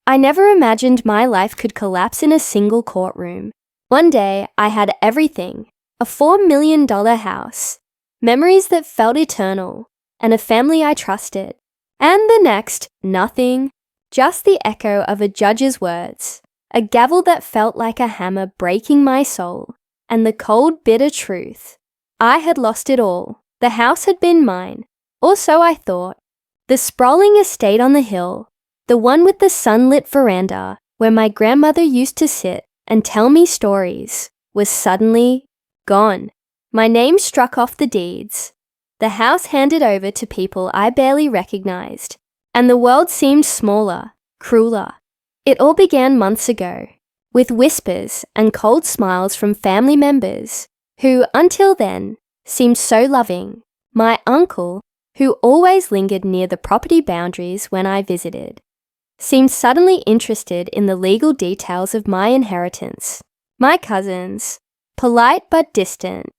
I never imagined my life could collapse in a single courtroom. One day, I had everything: a $4 million house, memories that felt eternal, and a family I trusted. And the next, nothing, just the echo of a judge's words, a gavel that felt like a hammer breaking my soul, and the cold, bitter truth. I had lost it all. The house had been mine, or so I thought. The sprawling estate on the hill, the one with the sunlit veranda where my grandmother used to sit and tell me stories, was suddenly gone. My name struck off the deeds. The house handed over to people I barely recognized, and the world seemed smaller, crueler. It all began months ago, with whispers and cold smiles from family members who, until then, seemed so loving. My uncle, who always lingered near the property boundaries when I visited, seemed suddenly interested in the legal details of my inheritance. My cousins, polite but distant,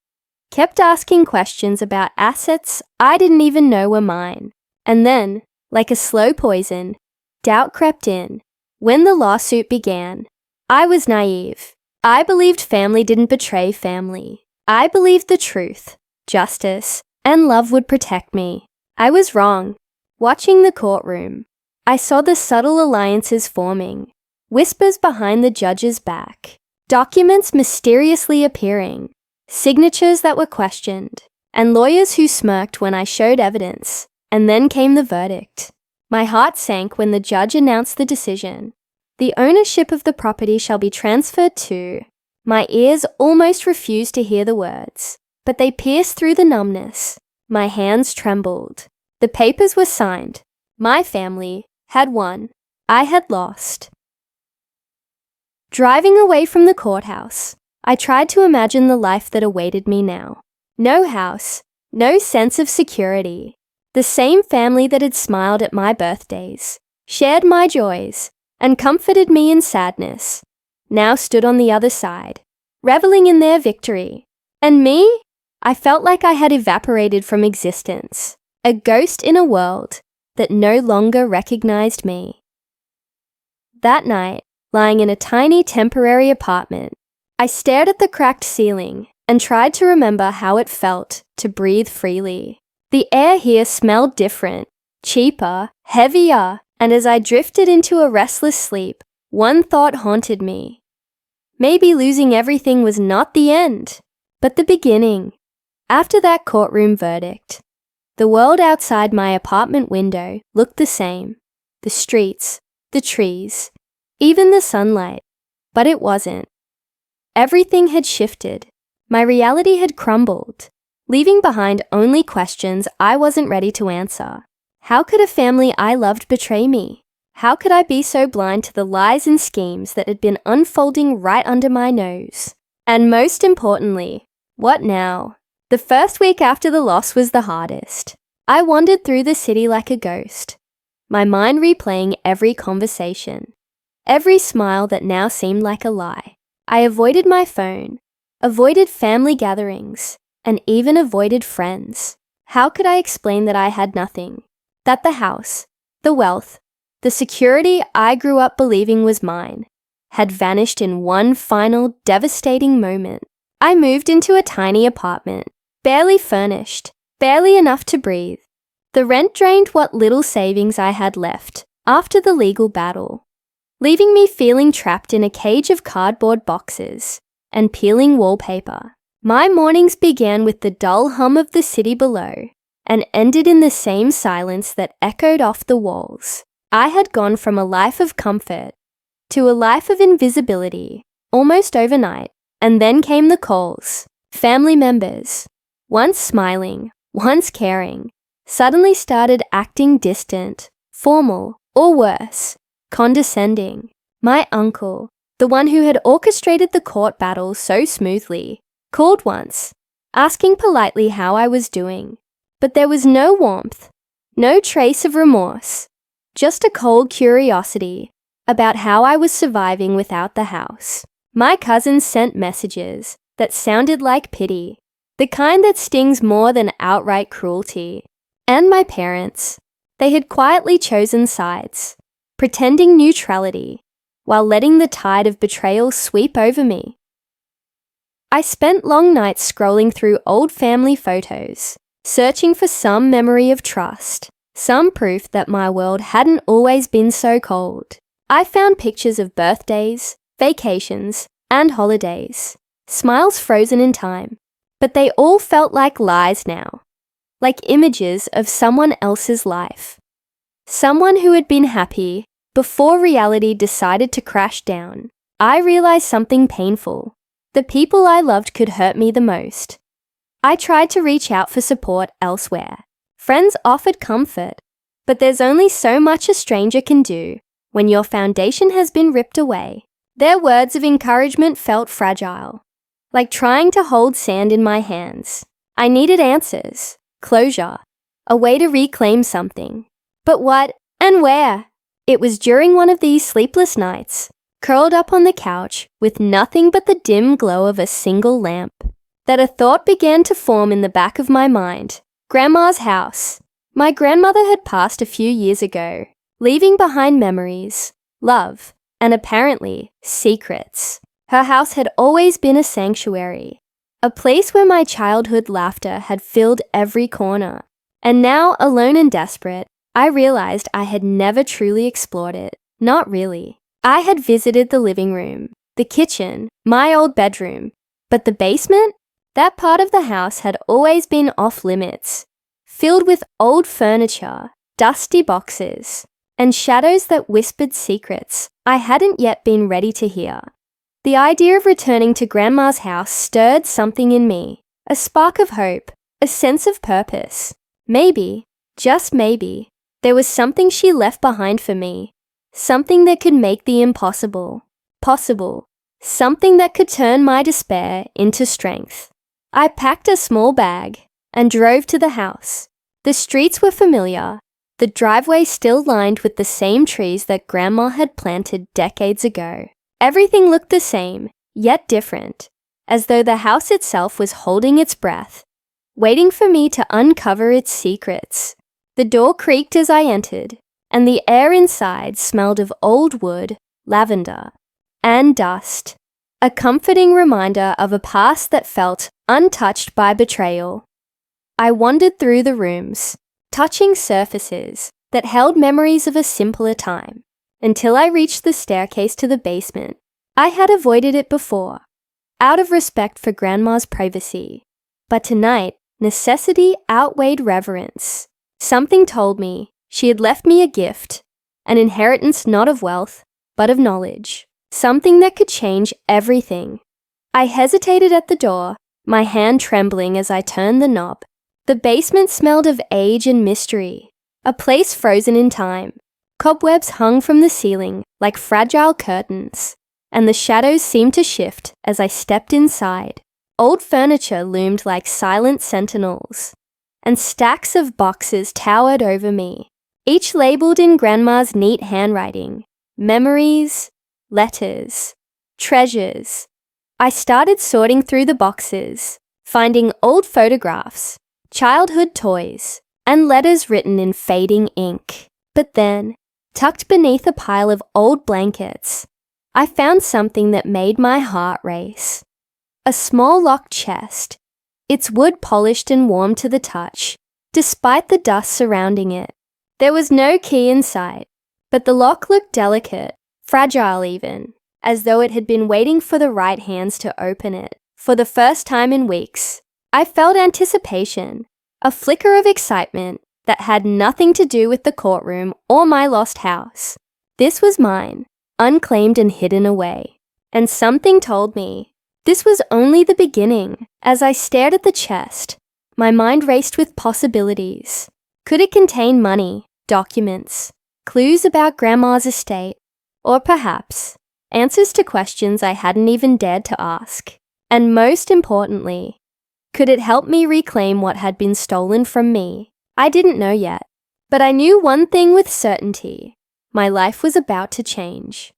kept asking questions about assets I didn't even know were mine. And then, like a slow poison, doubt crept in. When the lawsuit began, I was naive. I believed family didn't betray family. I believed the truth, justice, and love would protect me. I was wrong. Watching the courtroom, I saw the subtle alliances forming, whispers behind the judge's back, documents mysteriously appearing, signatures that were questioned, and lawyers who smirked when I showed evidence. And then came the verdict. My heart sank when the judge announced the decision. The ownership of the property shall be transferred to... My ears almost refused to hear the words, but they pierced through the numbness. My hands trembled. The papers were signed. My family had won. I had lost. Driving away from the courthouse, I tried to imagine the life that awaited me now. No house, no sense of security. The same family that had smiled at my birthdays, shared my joys, and comforted me in sadness, now stood on the other side, reveling in their victory. And me? I felt like I had evaporated from existence, a ghost in a world that no longer recognized me. That night, lying in a tiny temporary apartment, I stared at the cracked ceiling and tried to remember how it felt to breathe freely. The air here smelled different, cheaper, heavier, and as I drifted into a restless sleep, one thought haunted me. Maybe losing everything was not the end, but the beginning. After that courtroom verdict, the world outside my apartment window looked the same. The streets, the trees, even the sunlight. But it wasn't. Everything had shifted. My reality had crumbled, leaving behind only questions I wasn't ready to answer. How could a family I loved betray me? How could I be so blind to the lies and schemes that had been unfolding right under my nose? And most importantly, what now? The first week after the loss was the hardest. I wandered through the city like a ghost, my mind replaying every conversation, every smile that now seemed like a lie. I avoided my phone, avoided family gatherings, and even avoided friends. How could I explain that I had nothing? That the house, the wealth, the security I grew up believing was mine, had vanished in one final devastating moment. I moved into a tiny apartment, barely furnished, barely enough to breathe. The rent drained what little savings I had left after the legal battle, leaving me feeling trapped in a cage of cardboard boxes and peeling wallpaper. My mornings began with the dull hum of the city below and ended in the same silence that echoed off the walls. I had gone from a life of comfort to a life of invisibility almost overnight, and then came the calls. Family members, once smiling, once caring, suddenly started acting distant, formal, or worse, condescending. My uncle, the one who had orchestrated the court battle so smoothly, called once, asking politely how I was doing. But there was no warmth, no trace of remorse, just a cold curiosity about how I was surviving without the house. My cousins sent messages that sounded like pity, the kind that stings more than outright cruelty. And my parents, they had quietly chosen sides. pretending neutrality, while letting the tide of betrayal sweep over me. I spent long nights scrolling through old family photos, searching for some memory of trust, some proof that my world hadn't always been so cold. I found pictures of birthdays, vacations, and holidays, smiles frozen in time, but they all felt like lies now, like images of someone else's life. Someone who had been happy before reality decided to crash down. I realized something painful. The people I loved could hurt me the most. I tried to reach out for support elsewhere. Friends offered comfort, but there's only so much a stranger can do when your foundation has been ripped away. Their words of encouragement felt fragile, like trying to hold sand in my hands. I needed answers, closure, a way to reclaim something. But what and where? It was during one of these sleepless nights, curled up on the couch with nothing but the dim glow of a single lamp, that a thought began to form in the back of my mind. Grandma's house. My grandmother had passed a few years ago, leaving behind memories, love, and apparently secrets. Her house had always been a sanctuary, a place where my childhood laughter had filled every corner. And now, alone and desperate, I realized I had never truly explored it. Not really. I had visited the living room, the kitchen, my old bedroom, but the basement? That part of the house had always been off limits, filled with old furniture, dusty boxes, and shadows that whispered secrets I hadn't yet been ready to hear. The idea of returning to Grandma's house stirred something in me, a spark of hope, a sense of purpose. Maybe, just maybe, there was something she left behind for me, something that could make the impossible possible, something that could turn my despair into strength. I packed a small bag and drove to the house. The streets were familiar, the driveway still lined with the same trees that Grandma had planted decades ago. Everything looked the same, yet different, as though the house itself was holding its breath, waiting for me to uncover its secrets. The door creaked as I entered, and the air inside smelled of old wood, lavender, and dust, a comforting reminder of a past that felt untouched by betrayal. I wandered through the rooms, touching surfaces that held memories of a simpler time, until I reached the staircase to the basement. I had avoided it before, out of respect for Grandma's privacy, but tonight, necessity outweighed reverence. Something told me she had left me a gift, an inheritance not of wealth, but of knowledge, something that could change everything. I hesitated at the door, my hand trembling as I turned the knob. The basement smelled of age and mystery, a place frozen in time. Cobwebs hung from the ceiling like fragile curtains, and the shadows seemed to shift as I stepped inside. Old furniture loomed like silent sentinels, and stacks of boxes towered over me, each labeled in Grandma's neat handwriting. Memories, letters, treasures. I started sorting through the boxes, finding old photographs, childhood toys, and letters written in fading ink. But then, tucked beneath a pile of old blankets, I found something that made my heart race. A small locked chest, its wood polished and warm to the touch, despite the dust surrounding it. There was no key in sight, but the lock looked delicate, fragile even, as though it had been waiting for the right hands to open it. For the first time in weeks, I felt anticipation, a flicker of excitement that had nothing to do with the courtroom or my lost house. This was mine, unclaimed and hidden away. And something told me this was only the beginning. As I stared at the chest, my mind raced with possibilities. Could it contain money, documents, clues about Grandma's estate, or perhaps answers to questions I hadn't even dared to ask? And most importantly, could it help me reclaim what had been stolen from me? I didn't know yet, but I knew one thing with certainty. My life was about to change.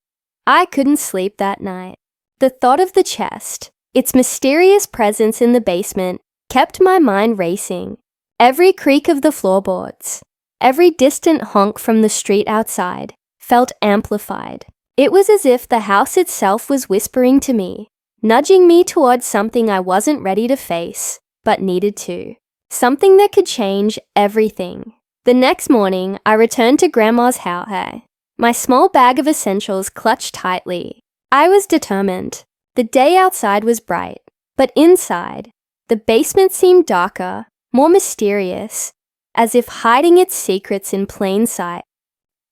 I couldn't sleep that night. The thought of the chest, its mysterious presence in the basement, kept my mind racing. Every creak of the floorboards, every distant honk from the street outside, felt amplified. It was as if the house itself was whispering to me, nudging me towards something I wasn't ready to face, but needed to. Something that could change everything. The next morning, I returned to Grandma's house, my small bag of essentials clutched tightly. I was determined. The day outside was bright, but inside, the basement seemed darker, more mysterious, as if hiding its secrets in plain sight.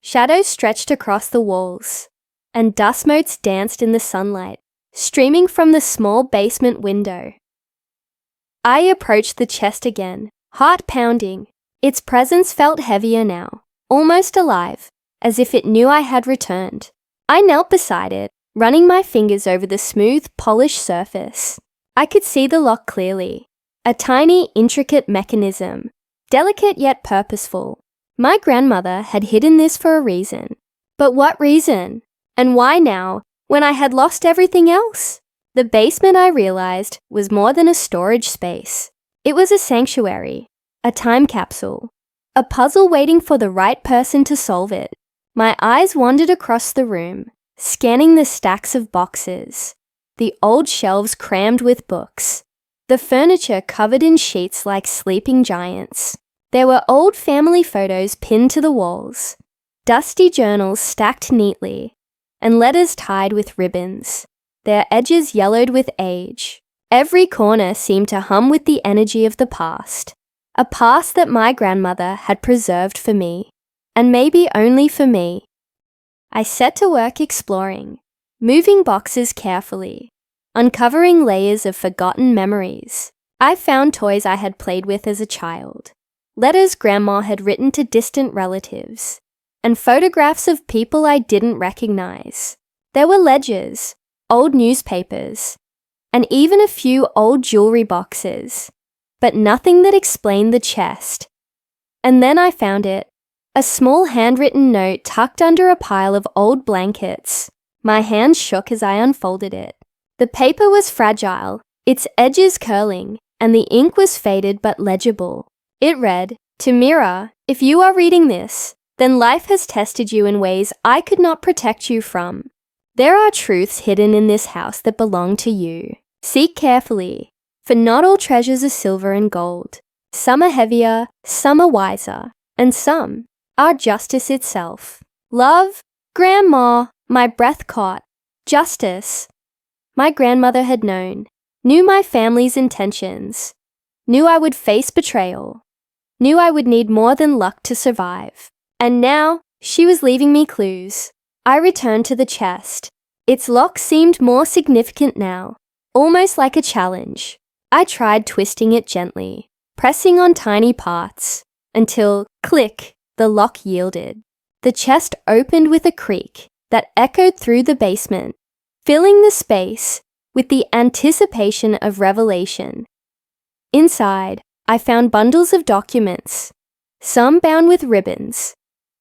Shadows stretched across the walls, and dust motes danced in the sunlight, streaming from the small basement window. I approached the chest again, heart pounding. Its presence felt heavier now, almost alive, as if it knew I had returned. I knelt beside it, running my fingers over the smooth, polished surface. I could see the lock clearly, a tiny, intricate mechanism, delicate yet purposeful. My grandmother had hidden this for a reason. But what reason? And why now, when I had lost everything else? The basement, I realized, was more than a storage space. It was a sanctuary, a time capsule, a puzzle waiting for the right person to solve it. My eyes wandered across the room, scanning the stacks of boxes, the old shelves crammed with books, the furniture covered in sheets like sleeping giants. There were old family photos pinned to the walls, dusty journals stacked neatly, and letters tied with ribbons, their edges yellowed with age. Every corner seemed to hum with the energy of the past, a past that my grandmother had preserved for me, and maybe only for me. I set to work exploring, moving boxes carefully, uncovering layers of forgotten memories. I found toys I had played with as a child, letters Grandma had written to distant relatives, and photographs of people I didn't recognize. There were ledgers, old newspapers, and even a few old jewelry boxes, but nothing that explained the chest. And then I found it, a small handwritten note tucked under a pile of old blankets. My hands shook as I unfolded it. The paper was fragile, its edges curling, and the ink was faded but legible. It read, "To Mira, if you are reading this, then life has tested you in ways I could not protect you from. There are truths hidden in this house that belong to you. Seek carefully, for not all treasures are silver and gold. Some are heavier, some are wiser, and some are justice itself." Love, Grandma, my breath caught. Justice. My grandmother had known, knew my family's intentions, knew I would face betrayal, knew I would need more than luck to survive. And now, she was leaving me clues. I returned to the chest. Its lock seemed more significant now, almost like a challenge. I tried twisting it gently, pressing on tiny parts, until, click, the lock yielded. The chest opened with a creak that echoed through the basement, filling the space with the anticipation of revelation. Inside, I found bundles of documents, some bound with ribbons,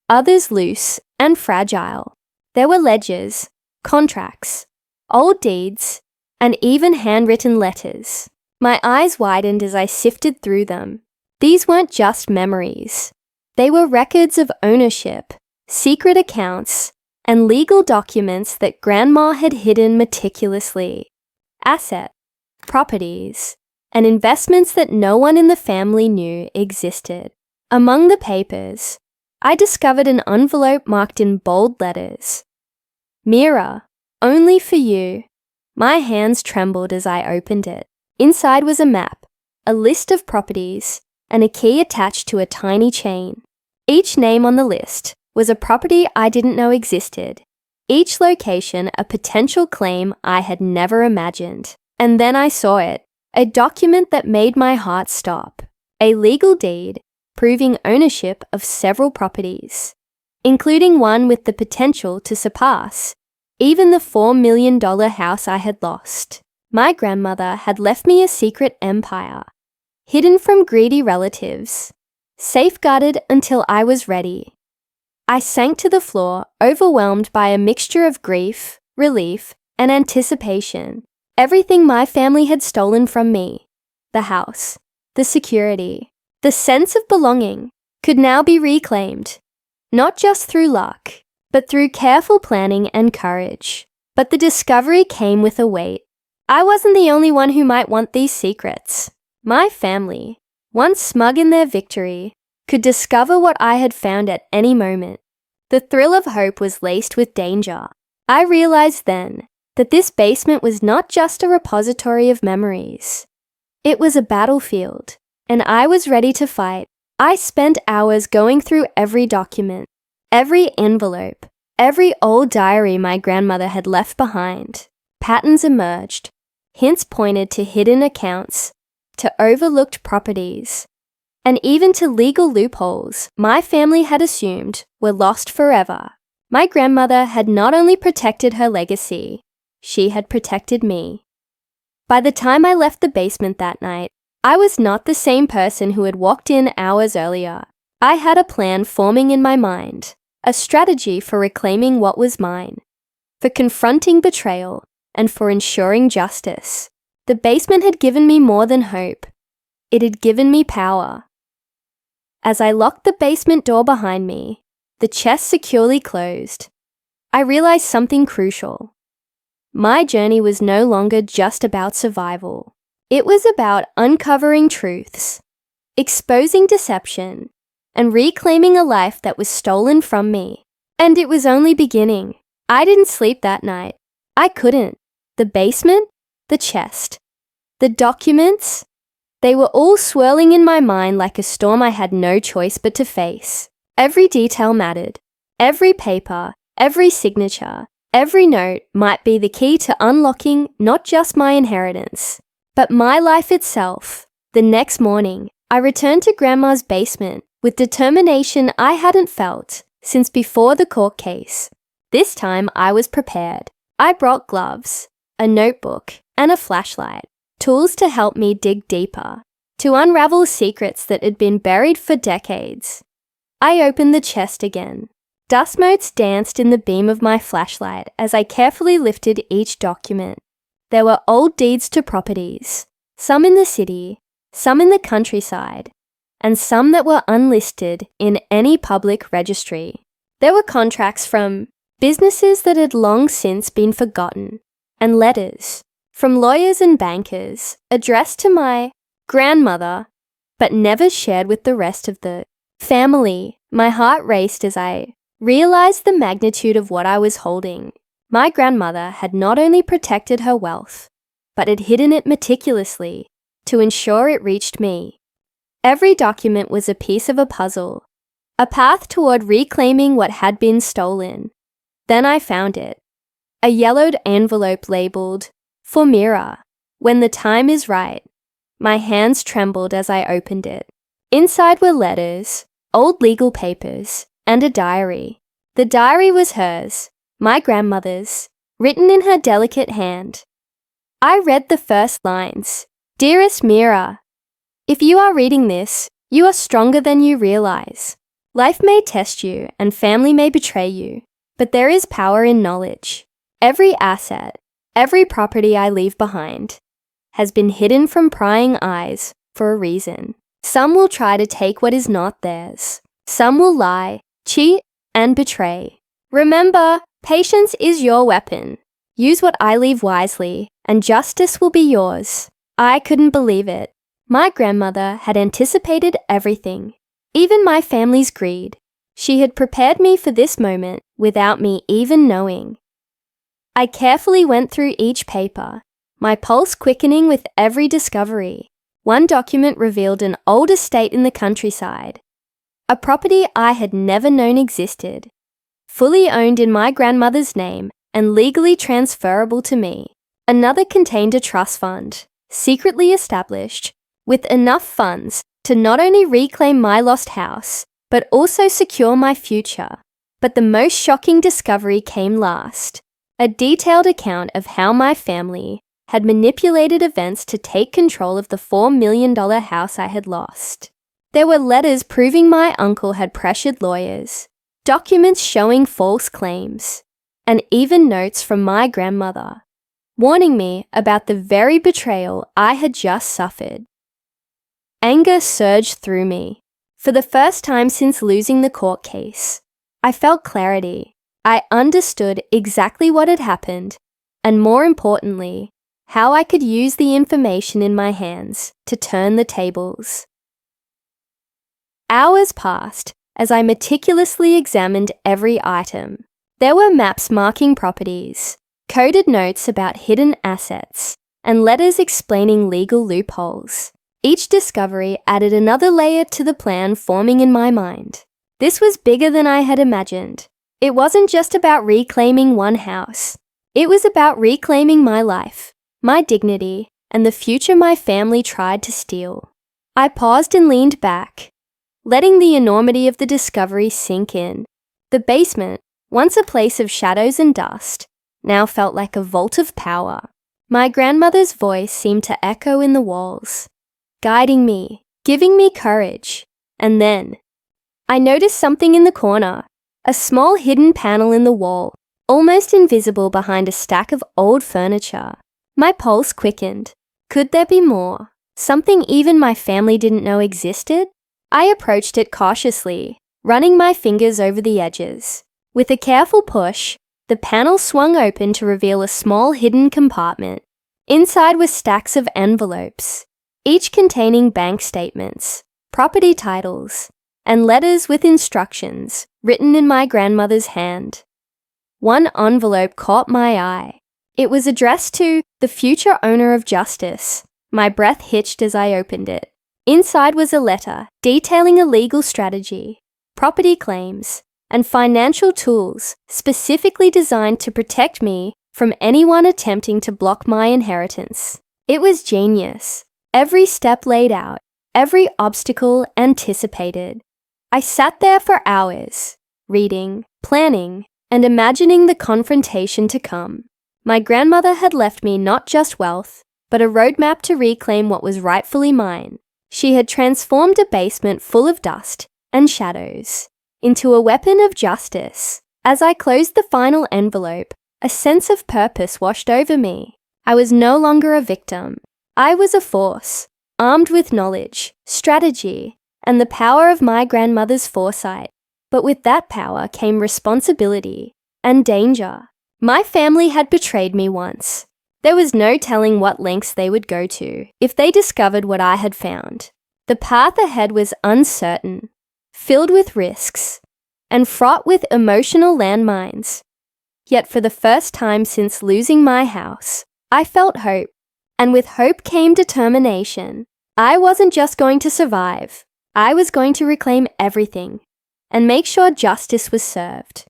others loose and fragile. There were ledgers, contracts, old deeds, and even handwritten letters. My eyes widened as I sifted through them. These weren't just memories. They were records of ownership, secret accounts, and legal documents that Grandma had hidden meticulously. Assets, properties, and investments that no one in the family knew existed. Among the papers, I discovered an envelope marked in bold letters. "Mira, only for you." My hands trembled as I opened it. Inside was a map, a list of properties, and a key attached to a tiny chain. Each name on the list was a property I didn't know existed. Each location a potential claim I had never imagined. And then I saw it, a document that made my heart stop. A legal deed proving ownership of several properties, including one with the potential to surpass even the $4 million house I had lost. My grandmother had left me a secret empire, hidden from greedy relatives, safeguarded until I was ready. I sank to the floor, overwhelmed by a mixture of grief, relief, and anticipation. Everything my family had stolen from me, the house, the security, the sense of belonging, could now be reclaimed, not just through luck, but through careful planning and courage. But the discovery came with a weight. I wasn't the only one who might want these secrets. My family, once smug in their victory, could discover what I had found at any moment. The thrill of hope was laced with danger. I realized then that this basement was not just a repository of memories. It was a battlefield, and I was ready to fight. I spent hours going through every document, every envelope, every old diary my grandmother had left behind. Patterns emerged. Hints pointed to hidden accounts, to overlooked properties, and even to legal loopholes my family had assumed were lost forever. My grandmother had not only protected her legacy, she had protected me. By the time I left the basement that night, I was not the same person who had walked in hours earlier. I had a plan forming in my mind, a strategy for reclaiming what was mine, for confronting betrayal, and for ensuring justice. The basement had given me more than hope. It had given me power. As I locked the basement door behind me, the chest securely closed, I realized something crucial. My journey was no longer just about survival. It was about uncovering truths, exposing deception, and reclaiming a life that was stolen from me. And it was only beginning. I didn't sleep that night. I couldn't. The basement, the chest, the documents, they were all swirling in my mind like a storm I had no choice but to face. Every detail mattered. Every paper, every signature, every note might be the key to unlocking not just my inheritance, but my life itself. The next morning, I returned to Grandma's basement with determination I hadn't felt since before the court case. This time I was prepared. I brought gloves, a notebook, and a flashlight, tools to help me dig deeper, to unravel secrets that had been buried for decades. I opened the chest again. Dust motes danced in the beam of my flashlight as I carefully lifted each document. There were old deeds to properties, some in the city, some in the countryside, and some that were unlisted in any public registry. There were contracts from businesses that had long since been forgotten, and letters from lawyers and bankers addressed to my grandmother, but never shared with the rest of the family. My heart raced as I realized the magnitude of what I was holding. My grandmother had not only protected her wealth, but had hidden it meticulously to ensure it reached me. Every document was a piece of a puzzle, a path toward reclaiming what had been stolen. Then I found it. A yellowed envelope labeled, "For Mira, when the time is right." My hands trembled as I opened it. Inside were letters, old legal papers, and a diary. The diary was hers, my grandmother's, written in her delicate hand. I read the first lines. "Dearest Mira, if you are reading this, you are stronger than you realize. Life may test you and family may betray you, but there is power in knowledge. Every asset, every property I leave behind, has been hidden from prying eyes for a reason. Some will try to take what is not theirs. Some will lie, cheat, and betray. Remember, patience is your weapon. Use what I leave wisely, and justice will be yours." I couldn't believe it. My grandmother had anticipated everything, even my family's greed. She had prepared me for this moment without me even knowing. I carefully went through each paper, my pulse quickening with every discovery. One document revealed an old estate in the countryside, a property I had never known existed, fully owned in my grandmother's name and legally transferable to me. Another contained a trust fund, secretly established, with enough funds to not only reclaim my lost house, but also secure my future. But the most shocking discovery came last. A detailed account of how my family had manipulated events to take control of the $4 million house I had lost. There were letters proving my uncle had pressured lawyers, documents showing false claims, and even notes from my grandmother, warning me about the very betrayal I had just suffered. Anger surged through me. For the first time since losing the court case, I felt clarity. I understood exactly what had happened, and more importantly, how I could use the information in my hands to turn the tables. Hours passed as I meticulously examined every item. There were maps marking properties, coded notes about hidden assets, and letters explaining legal loopholes. Each discovery added another layer to the plan forming in my mind. This was bigger than I had imagined. It wasn't just about reclaiming one house. It was about reclaiming my life, my dignity, and the future my family tried to steal. I paused and leaned back, letting the enormity of the discovery sink in. The basement, once a place of shadows and dust, now felt like a vault of power. My grandmother's voice seemed to echo in the walls, guiding me, giving me courage. And then, I noticed something in the corner, a small hidden panel in the wall, almost invisible behind a stack of old furniture. My pulse quickened. Could there be more? Something even my family didn't know existed? I approached it cautiously, running my fingers over the edges. With a careful push, the panel swung open to reveal a small hidden compartment. Inside were stacks of envelopes, each containing bank statements, property titles, and letters with instructions written in my grandmother's hand. One envelope caught my eye. It was addressed to the future owner of justice. My breath hitched as I opened it. Inside was a letter detailing a legal strategy, property claims, and financial tools specifically designed to protect me from anyone attempting to block my inheritance. It was genius. Every step laid out, every obstacle anticipated. I sat there for hours, reading, planning, and imagining the confrontation to come. My grandmother had left me not just wealth, but a roadmap to reclaim what was rightfully mine. She had transformed a basement full of dust and shadows into a weapon of justice. As I closed the final envelope, a sense of purpose washed over me. I was no longer a victim. I was a force, armed with knowledge, strategy, and the power of my grandmother's foresight. But with that power came responsibility and danger. My family had betrayed me once. There was no telling what lengths they would go to if they discovered what I had found. The path ahead was uncertain, filled with risks, and fraught with emotional landmines. Yet for the first time since losing my house, I felt hope. And with hope came determination. I wasn't just going to survive. I was going to reclaim everything and make sure justice was served.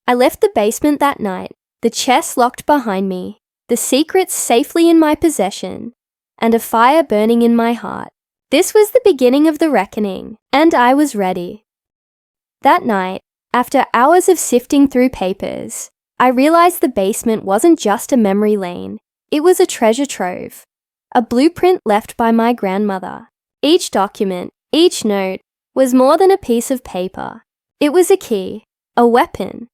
I left the basement that night, the chest locked behind me, the secrets safely in my possession, and a fire burning in my heart. This was the beginning of the reckoning, and I was ready. That night, after hours of sifting through papers, I realized the basement wasn't just a memory lane. It was a treasure trove, a blueprint left by my grandmother. Each document, each note, was more than a piece of paper. It was a key, a weapon,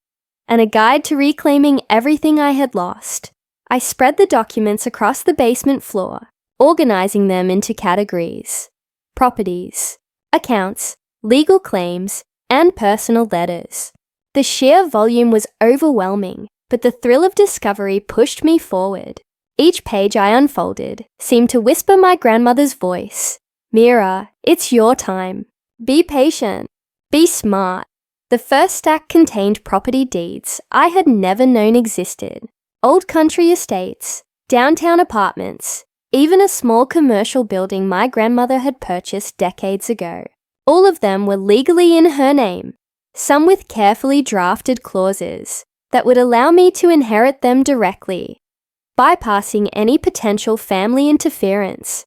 and a guide to reclaiming everything I had lost. I spread the documents across the basement floor, organizing them into categories: properties, accounts, legal claims, and personal letters. The sheer volume was overwhelming, but the thrill of discovery pushed me forward. Each page I unfolded seemed to whisper my grandmother's voice. "Mira, it's your time. Be patient. Be smart." The first stack contained property deeds I had never known existed. Old country estates, downtown apartments, even a small commercial building my grandmother had purchased decades ago. All of them were legally in her name, some with carefully drafted clauses that would allow me to inherit them directly, bypassing any potential family interference.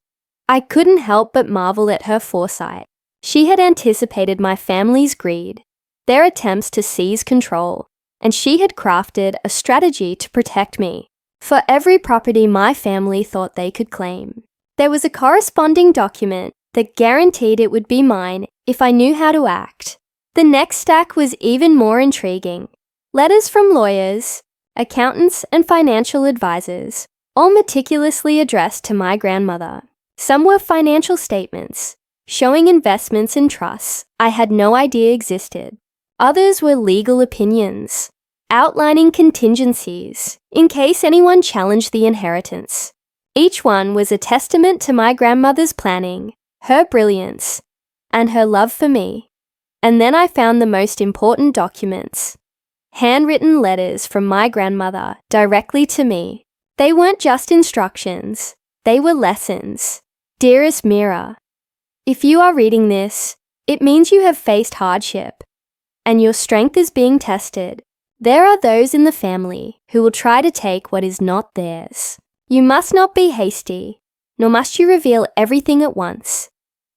I couldn't help but marvel at her foresight. She had anticipated my family's greed, their attempts to seize control, and she had crafted a strategy to protect me. For every property my family thought they could claim, there was a corresponding document that guaranteed it would be mine if I knew how to act. The next stack was even more intriguing. Letters from lawyers, accountants, and financial advisors, all meticulously addressed to my grandmother. Some were financial statements, showing investments and trusts I had no idea existed. Others were legal opinions, outlining contingencies in case anyone challenged the inheritance. Each one was a testament to my grandmother's planning, her brilliance, and her love for me. And then I found the most important documents. Handwritten letters from my grandmother directly to me. They weren't just instructions, they were lessons. Dearest Mira, if you are reading this, it means you have faced hardship, and your strength is being tested. There are those in the family who will try to take what is not theirs. You must not be hasty, nor must you reveal everything at once.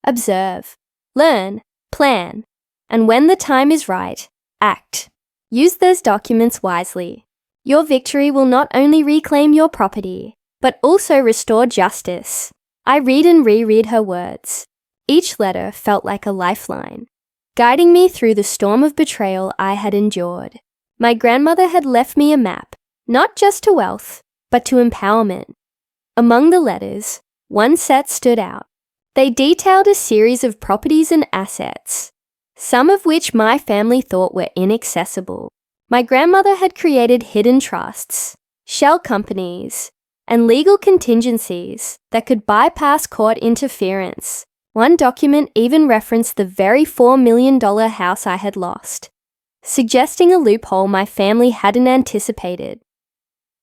Observe, learn, plan, and when the time is right, act. Use those documents wisely. Your victory will not only reclaim your property, but also restore justice. I read and reread her words. Each letter felt like a lifeline, guiding me through the storm of betrayal I had endured. My grandmother had left me a map, not just to wealth, but to empowerment. Among the letters, one set stood out. They detailed a series of properties and assets, some of which my family thought were inaccessible. My grandmother had created hidden trusts, shell companies, and legal contingencies that could bypass court interference. One document even referenced the very $4 million house I had lost, suggesting a loophole my family hadn't anticipated.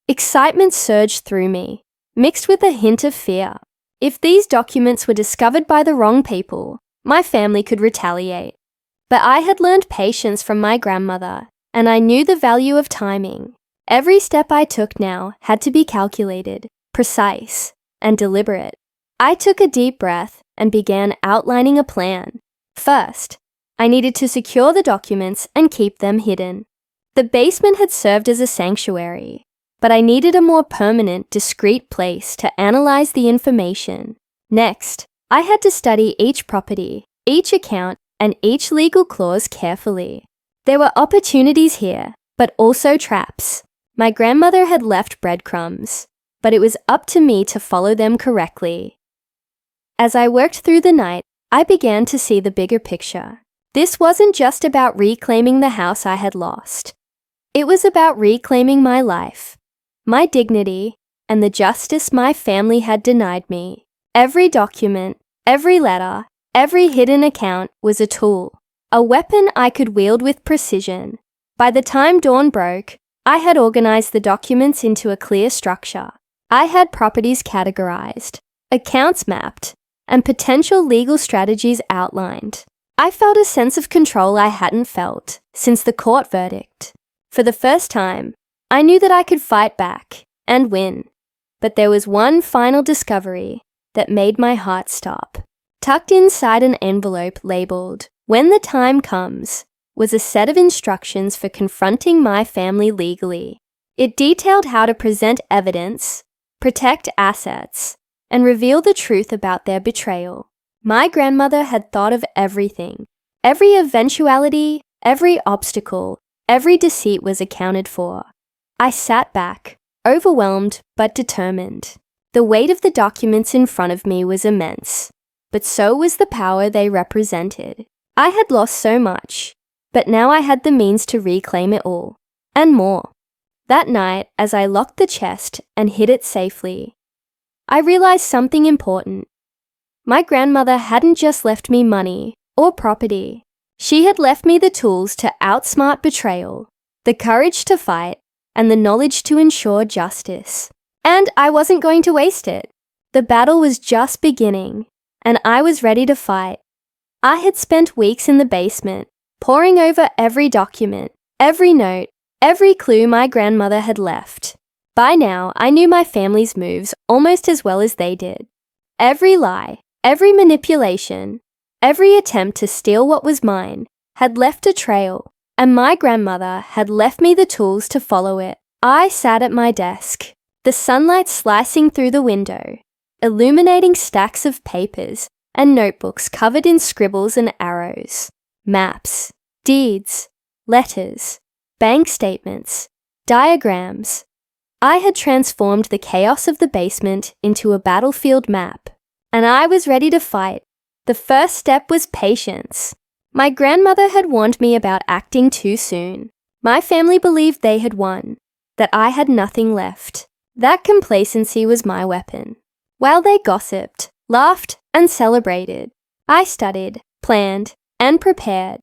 Excitement surged through me, mixed with a hint of fear. If these documents were discovered by the wrong people, my family could retaliate. But I had learned patience from my grandmother, and I knew the value of timing. Every step I took now had to be calculated, precise, and deliberate. I took a deep breath and began outlining a plan. First, I needed to secure the documents and keep them hidden. The basement had served as a sanctuary, but I needed a more permanent, discreet place to analyze the information. Next, I had to study each property, each account, and each legal clause carefully. There were opportunities here, but also traps. My grandmother had left breadcrumbs, but it was up to me to follow them correctly. As I worked through the night, I began to see the bigger picture. This wasn't just about reclaiming the house I had lost. It was about reclaiming my life, my dignity, and the justice my family had denied me. Every document, every letter, every hidden account was a tool, a weapon I could wield with precision. By the time dawn broke, I had organized the documents into a clear structure. I had properties categorized, accounts mapped, and potential legal strategies outlined. I felt a sense of control I hadn't felt since the court verdict. For the first time, I knew that I could fight back and win. But there was one final discovery that made my heart stop. Tucked inside an envelope labeled, "When the time comes," was a set of instructions for confronting my family legally. It detailed how to present evidence, protect assets, and reveal the truth about their betrayal. My grandmother had thought of everything. Every eventuality, every obstacle, every deceit was accounted for. I sat back, overwhelmed but determined. The weight of the documents in front of me was immense, but so was the power they represented. I had lost so much, but now I had the means to reclaim it all, and more. That night, as I locked the chest and hid it safely, I realized something important. My grandmother hadn't just left me money or property. She had left me the tools to outsmart betrayal, the courage to fight, and the knowledge to ensure justice. And I wasn't going to waste it. The battle was just beginning, and I was ready to fight. I had spent weeks in the basement, poring over every document, every note, every clue my grandmother had left. By now, I knew my family's moves almost as well as they did. Every lie, every manipulation, every attempt to steal what was mine had left a trail, and my grandmother had left me the tools to follow it. I sat at my desk, the sunlight slicing through the window, illuminating stacks of papers and notebooks covered in scribbles and arrows, maps, deeds, letters, bank statements, diagrams. I had transformed the chaos of the basement into a battlefield map, and I was ready to fight. The first step was patience. My grandmother had warned me about acting too soon. My family believed they had won, that I had nothing left. That complacency was my weapon. While they gossiped, laughed, and celebrated, I studied, planned, and prepared.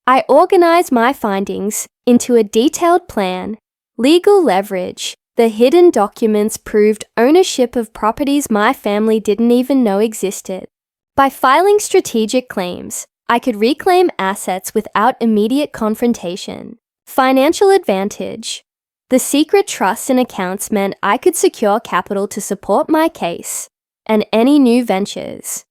I organized my findings into a detailed plan. Legal leverage. The hidden documents proved ownership of properties my family didn't even know existed. By filing strategic claims, I could reclaim assets without immediate confrontation. Financial advantage. The secret trusts and accounts meant I could secure capital to support my case and any new ventures,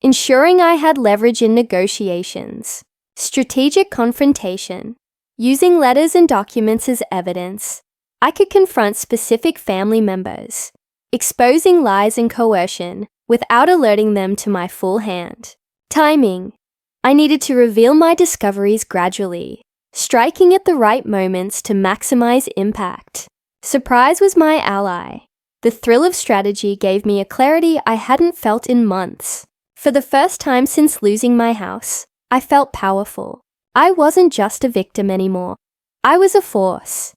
ensuring I had leverage in negotiations. Strategic confrontation. Using letters and documents as evidence, I could confront specific family members, exposing lies and coercion without alerting them to my full hand. Timing. I needed to reveal my discoveries gradually, striking at the right moments to maximize impact. Surprise was my ally. The thrill of strategy gave me a clarity I hadn't felt in months. For the first time since losing my house, I felt powerful. I wasn't just a victim anymore. I was a force.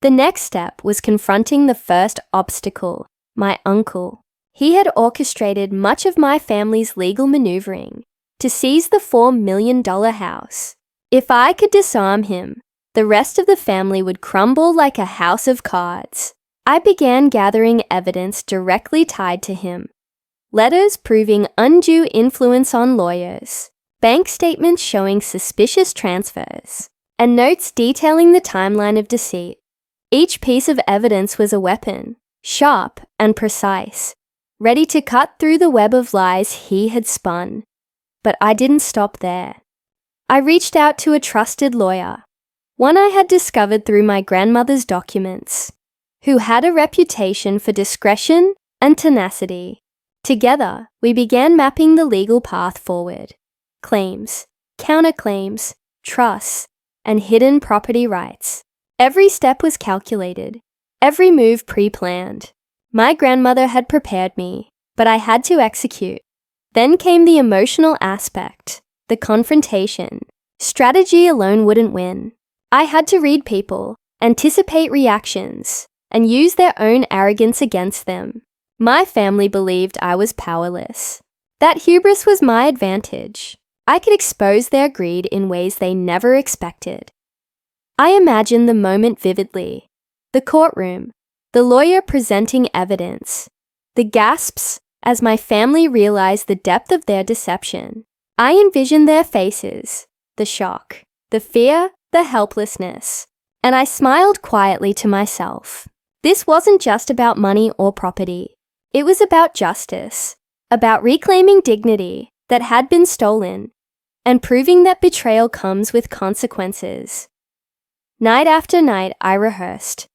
The next step was confronting the first obstacle, my uncle. He had orchestrated much of my family's legal maneuvering to seize the $4 million house. If I could disarm him, the rest of the family would crumble like a house of cards. I began gathering evidence directly tied to him. Letters proving undue influence on lawyers, bank statements showing suspicious transfers, and notes detailing the timeline of deceit. Each piece of evidence was a weapon, sharp and precise, ready to cut through the web of lies he had spun. But I didn't stop there. I reached out to a trusted lawyer, one I had discovered through my grandmother's documents, who had a reputation for discretion and tenacity. Together, we began mapping the legal path forward. Claims, counterclaims, trusts, and hidden property rights. Every step was calculated, every move pre-planned. My grandmother had prepared me, but I had to execute. Then came the emotional aspect, the confrontation. Strategy alone wouldn't win. I had to read people, anticipate reactions, and use their own arrogance against them. My family believed I was powerless. That hubris was my advantage. I could expose their greed in ways they never expected. I imagined the moment vividly. The courtroom, the lawyer presenting evidence, the gasps as my family realized the depth of their deception. I envisioned their faces, the shock, the fear, the helplessness, and I smiled quietly to myself. This wasn't just about money or property. It was about justice, about reclaiming dignity that had been stolen, and proving that betrayal comes with consequences. Night after night, I rehearsed.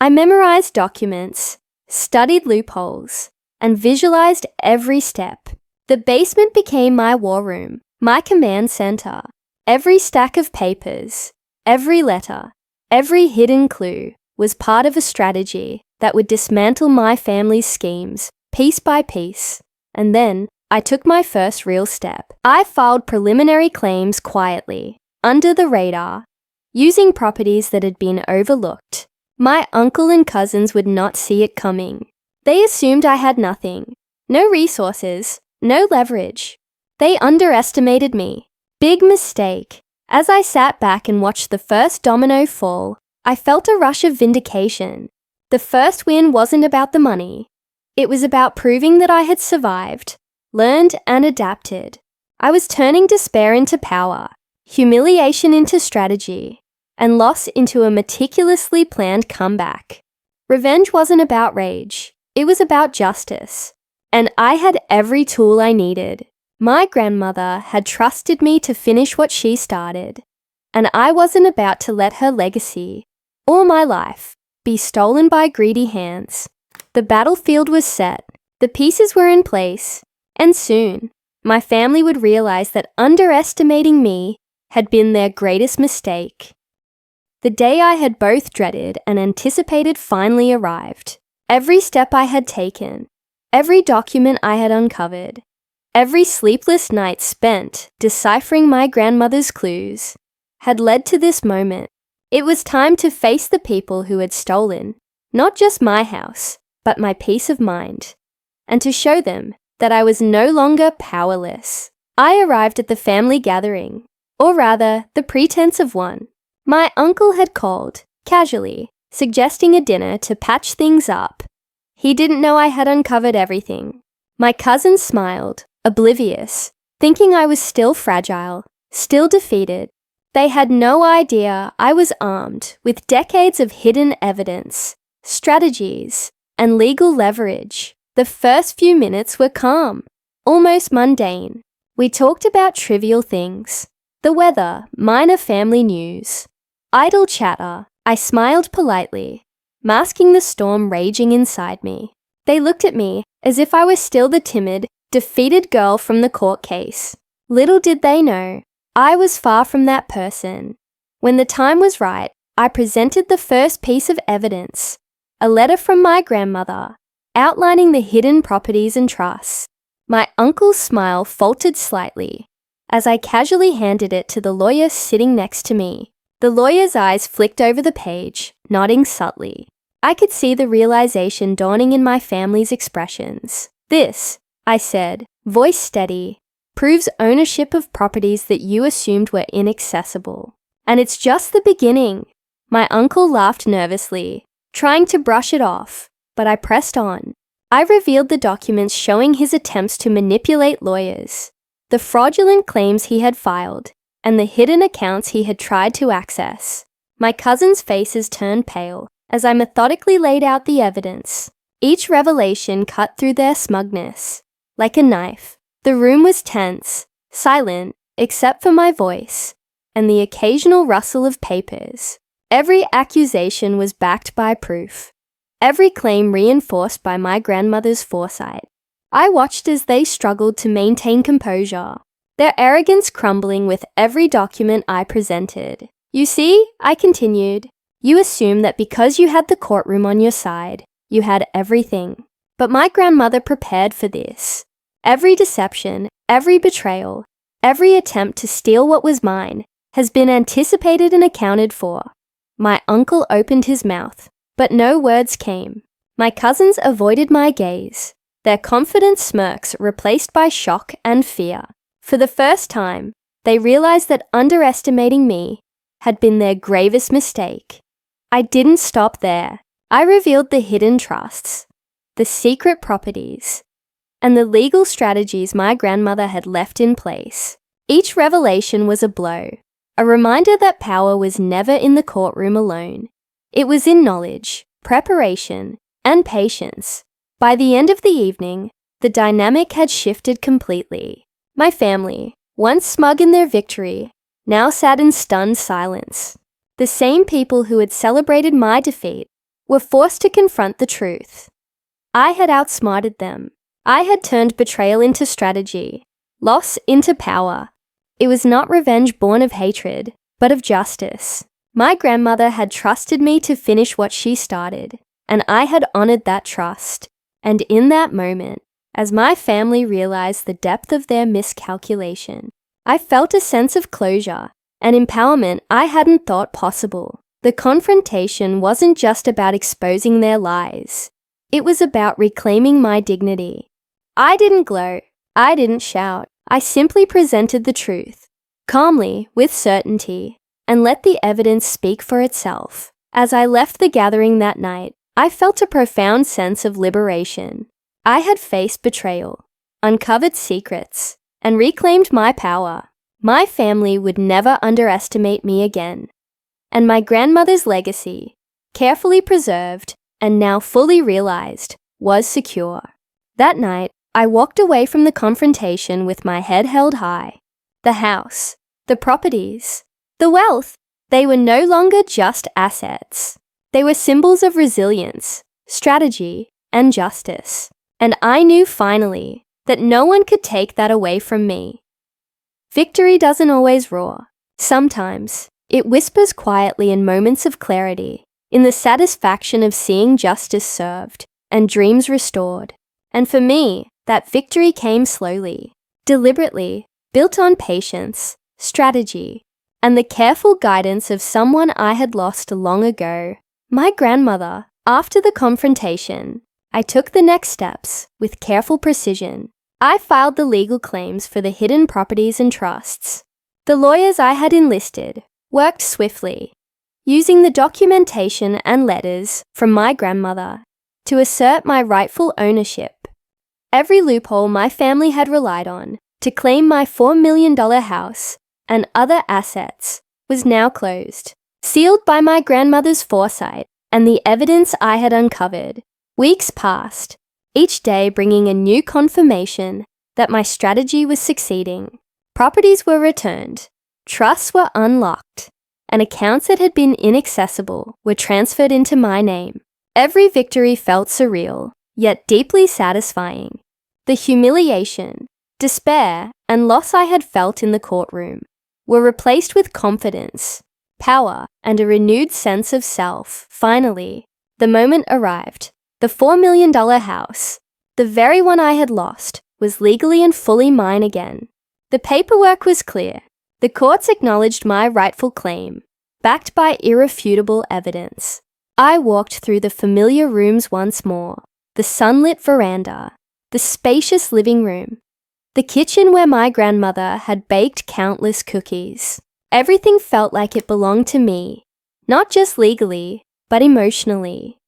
I memorized documents, studied loopholes, and visualized every step. The basement became my war room, my command center. Every stack of papers, every letter, every hidden clue was part of a strategy that would dismantle my family's schemes, piece by piece. And then I took my first real step. I filed preliminary claims quietly, under the radar, using properties that had been overlooked. My uncle and cousins would not see it coming. They assumed I had nothing, no resources, no leverage. They underestimated me. Big mistake. As I sat back and watched the first domino fall, I felt a rush of vindication. The first win wasn't about the money. It was about proving that I had survived, learned, and adapted. I was turning despair into power, humiliation into strategy, and loss into a meticulously planned comeback. Revenge wasn't about rage. It was about justice. And I had every tool I needed. My grandmother had trusted me to finish what she started, and I wasn't about to let her legacy, or my life, be stolen by greedy hands. The battlefield was set, the pieces were in place, and soon, my family would realize that underestimating me had been their greatest mistake. The day I had both dreaded and anticipated finally arrived. Every step I had taken, every document I had uncovered, every sleepless night spent deciphering my grandmother's clues had led to this moment. It was time to face the people who had stolen, not just my house, but my peace of mind, and to show them that I was no longer powerless. I arrived at the family gathering, or rather, the pretense of one. My uncle had called, casually, suggesting a dinner to patch things up. He didn't know I had uncovered everything. My cousin smiled, oblivious, thinking I was still fragile, still defeated. They had no idea I was armed with decades of hidden evidence, strategies, and legal leverage. The first few minutes were calm, almost mundane. We talked about trivial things, the weather, minor family news, idle chatter. I smiled politely, masking the storm raging inside me. They looked at me as if I was still the timid, defeated girl from the court case. Little did they know, I was far from that person. When the time was right, I presented the first piece of evidence, a letter from my grandmother, outlining the hidden properties and trusts. My uncle's smile faltered slightly as I casually handed it to the lawyer sitting next to me. The lawyer's eyes flicked over the page, nodding subtly. I could see the realization dawning in my family's expressions. This, I said, voice steady, proves ownership of properties that you assumed were inaccessible. And it's just the beginning. My uncle laughed nervously, trying to brush it off, but I pressed on. I revealed the documents showing his attempts to manipulate lawyers, the fraudulent claims he had filed, and the hidden accounts he had tried to access. My cousins' faces turned pale as I methodically laid out the evidence. Each revelation cut through their smugness. Like a knife, the room was tense, silent, except for my voice, and the occasional rustle of papers. Every accusation was backed by proof. Every claim reinforced by my grandmother's foresight. I watched as they struggled to maintain composure, their arrogance crumbling with every document I presented. You see, I continued, you assume that because you had the courtroom on your side, you had everything. But my grandmother prepared for this. Every deception, every betrayal, every attempt to steal what was mine has been anticipated and accounted for. My uncle opened his mouth, but no words came. My cousins avoided my gaze, their confident smirks replaced by shock and fear. For the first time, they realized that underestimating me had been their gravest mistake. I didn't stop there. I revealed the hidden trusts, the secret properties, and the legal strategies my grandmother had left in place. Each revelation was a blow, a reminder that power was never in the courtroom alone. It was in knowledge, preparation, and patience. By the end of the evening, the dynamic had shifted completely. My family, once smug in their victory, now sat in stunned silence. The same people who had celebrated my defeat were forced to confront the truth. I had outsmarted them. I had turned betrayal into strategy, loss into power. It was not revenge born of hatred, but of justice. My grandmother had trusted me to finish what she started, and I had honored that trust. And in that moment, as my family realized the depth of their miscalculation, I felt a sense of closure and empowerment I hadn't thought possible. The confrontation wasn't just about exposing their lies. It was about reclaiming my dignity. I didn't gloat. I didn't shout. I simply presented the truth, calmly, with certainty, and let the evidence speak for itself. As I left the gathering that night, I felt a profound sense of liberation. I had faced betrayal, uncovered secrets, and reclaimed my power. My family would never underestimate me again. And my grandmother's legacy, carefully preserved and now fully realized, was secure. That night, I walked away from the confrontation with my head held high. The house, the properties, the wealth, they were no longer just assets. They were symbols of resilience, strategy, and justice. And I knew finally that no one could take that away from me. Victory doesn't always roar. Sometimes, it whispers quietly in moments of clarity, in the satisfaction of seeing justice served and dreams restored. And for me, that victory came slowly, deliberately, built on patience, strategy, and the careful guidance of someone I had lost long ago, my grandmother. After the confrontation, I took the next steps with careful precision. I filed the legal claims for the hidden properties and trusts. The lawyers I had enlisted worked swiftly, using the documentation and letters from my grandmother to assert my rightful ownership. Every loophole my family had relied on to claim my $4 million house and other assets was now closed, sealed by my grandmother's foresight and the evidence I had uncovered. Weeks passed, each day bringing a new confirmation that my strategy was succeeding. Properties were returned, trusts were unlocked, and accounts that had been inaccessible were transferred into my name. Every victory felt surreal, yet deeply satisfying. The humiliation, despair, and loss I had felt in the courtroom were replaced with confidence, power, and a renewed sense of self. Finally, the moment arrived. The $4 million house, the very one I had lost, was legally and fully mine again. The paperwork was clear. The courts acknowledged my rightful claim, backed by irrefutable evidence. I walked through the familiar rooms once more, the sunlit veranda, the spacious living room, the kitchen where my grandmother had baked countless cookies. Everything felt like it belonged to me, not just legally, but emotionally.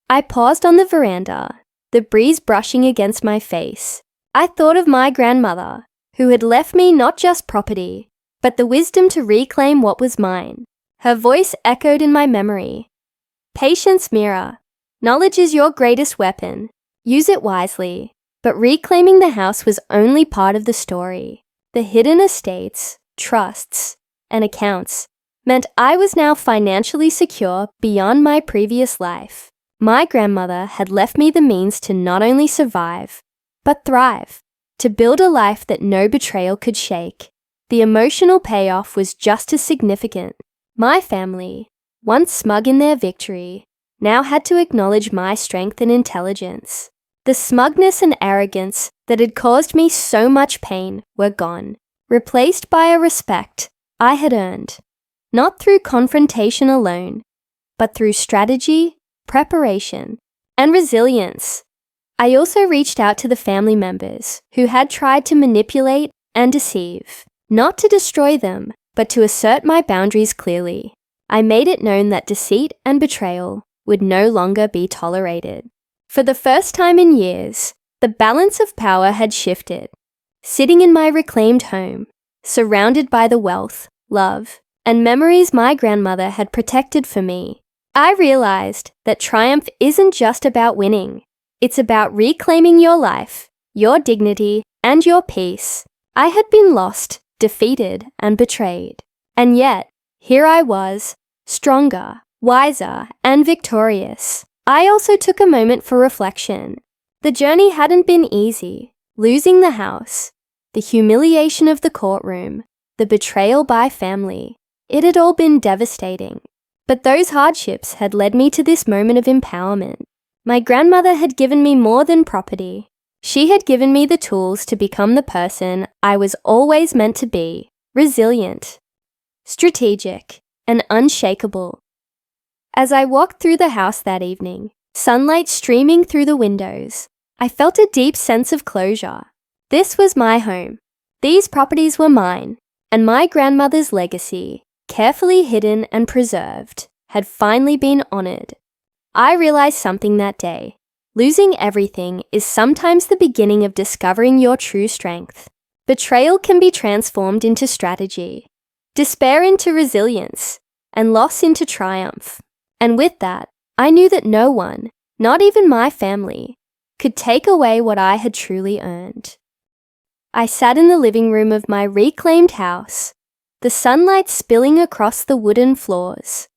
I paused on the veranda, the breeze brushing against my face. I thought of my grandmother, who had left me not just property, but the wisdom to reclaim what was mine. Her voice echoed in my memory. Patience, Mira. Knowledge is your greatest weapon. Use it wisely. But reclaiming the house was only part of the story. The hidden estates, trusts, and accounts meant I was now financially secure beyond my previous life. My grandmother had left me the means to not only survive, but thrive, to build a life that no betrayal could shake. The emotional payoff was just as significant. My family, once smug in their victory, now had to acknowledge my strength and intelligence. The smugness and arrogance that had caused me so much pain were gone, replaced by a respect I had earned, not through confrontation alone, but through strategy, preparation, and resilience. I also reached out to the family members who had tried to manipulate and deceive, not to destroy them, but to assert my boundaries clearly. I made it known that deceit and betrayal would no longer be tolerated. For the first time in years, the balance of power had shifted. Sitting in my reclaimed home, surrounded by the wealth, love, and memories my grandmother had protected for me, I realized that triumph isn't just about winning. It's about reclaiming your life, your dignity, and your peace. I had been lost, defeated, and betrayed. And yet, here I was, stronger, wiser, and victorious. I also took a moment for reflection. The journey hadn't been easy. Losing the house, the humiliation of the courtroom, the betrayal by family. It had all been devastating. But those hardships had led me to this moment of empowerment. My grandmother had given me more than property. She had given me the tools to become the person I was always meant to be, resilient, strategic, and unshakable. As I walked through the house that evening, sunlight streaming through the windows, I felt a deep sense of closure. This was my home. These properties were mine, and my grandmother's legacy, carefully hidden and preserved, had finally been honored. I realized something that day. Losing everything is sometimes the beginning of discovering your true strength. Betrayal can be transformed into strategy, despair into resilience, and loss into triumph. And with that, I knew that no one, not even my family, could take away what I had truly earned. I sat in the living room of my reclaimed house, the sunlight spilling across the wooden floors,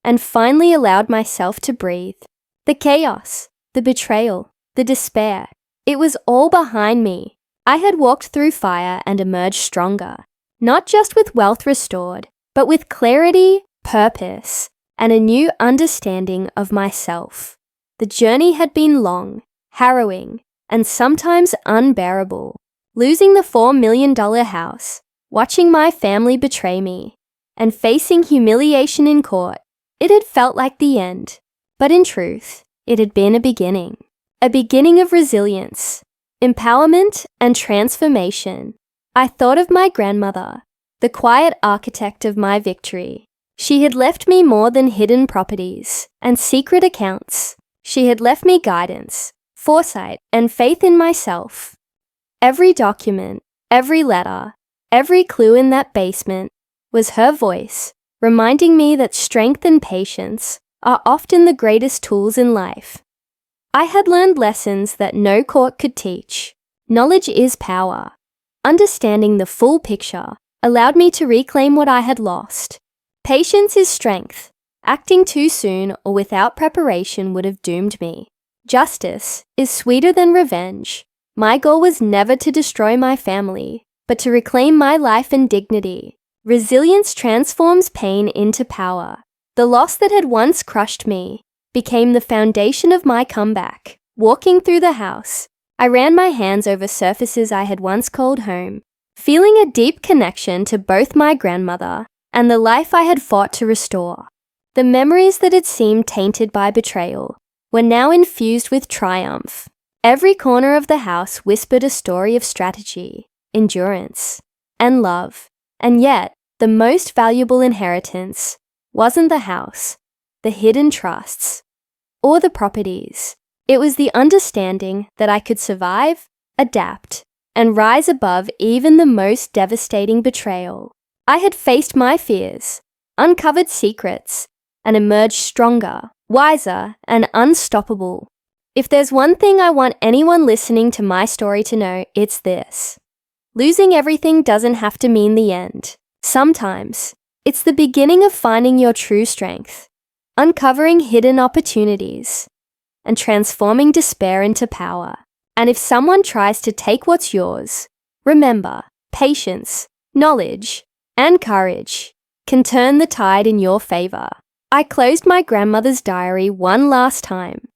and finally allowed myself to breathe. The chaos, the betrayal, the despair, it was all behind me. I had walked through fire and emerged stronger, not just with wealth restored, but with clarity, purpose, and a new understanding of myself. The journey had been long, harrowing, and sometimes unbearable. Losing the $4 million house, watching my family betray me, and facing humiliation in court. It had felt like the end, but in truth, it had been a beginning of resilience, empowerment, and transformation. I thought of my grandmother, the quiet architect of my victory. She had left me more than hidden properties and secret accounts. She had left me guidance, foresight, and faith in myself. Every document, every letter, every clue in that basement was her voice, reminding me that strength and patience are often the greatest tools in life. I had learned lessons that no court could teach. Knowledge is power. Understanding the full picture allowed me to reclaim what I had lost. Patience is strength. Acting too soon or without preparation would have doomed me. Justice is sweeter than revenge. My goal was never to destroy my family, but to reclaim my life and dignity. Resilience transforms pain into power. The loss that had once crushed me became the foundation of my comeback. Walking through the house, I ran my hands over surfaces I had once called home, feeling a deep connection to both my grandmother and the life I had fought to restore. The memories that had seemed tainted by betrayal were now infused with triumph. Every corner of the house whispered a story of strategy, endurance, and love. And yet, the most valuable inheritance wasn't the house, the hidden trusts, or the properties. It was the understanding that I could survive, adapt, and rise above even the most devastating betrayal. I had faced my fears, uncovered secrets, and emerged stronger, wiser, and unstoppable. If there's one thing I want anyone listening to my story to know, it's this. Losing everything doesn't have to mean the end. Sometimes, it's the beginning of finding your true strength, uncovering hidden opportunities, and transforming despair into power. And if someone tries to take what's yours, remember, patience, knowledge, and courage can turn the tide in your favor. I closed my grandmother's diary one last time,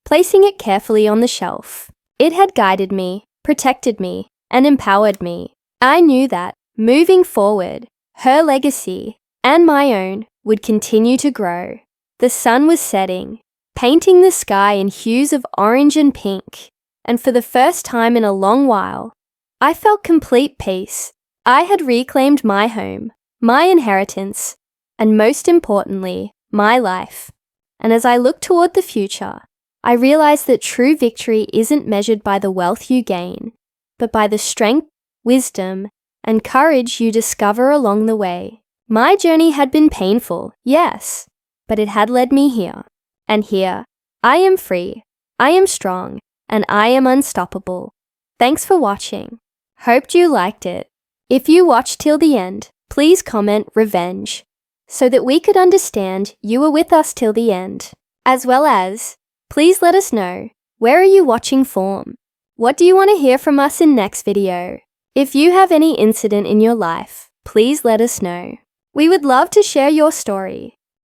placing it carefully on the shelf. It had guided me, protected me, and empowered me. I knew that, moving forward, her legacy and my own would continue to grow. The sun was setting, painting the sky in hues of orange and pink, and for the first time in a long while, I felt complete peace. I had reclaimed my home, my inheritance, and most importantly, my life. And as I look toward the future, I realized that true victory isn't measured by the wealth you gain, but by the strength, wisdom, and courage you discover along the way. My journey had been painful, yes, but it had led me here. And here, I am free, I am strong, and I am unstoppable. Thanks for watching. Hoped you liked it. If you watched till the end, please comment revenge, so that we could understand you were with us till the end. As well as, please let us know, where are you watching from? What do you want to hear from us in next video? If you have any incident in your life, please let us know. We would love to share your story.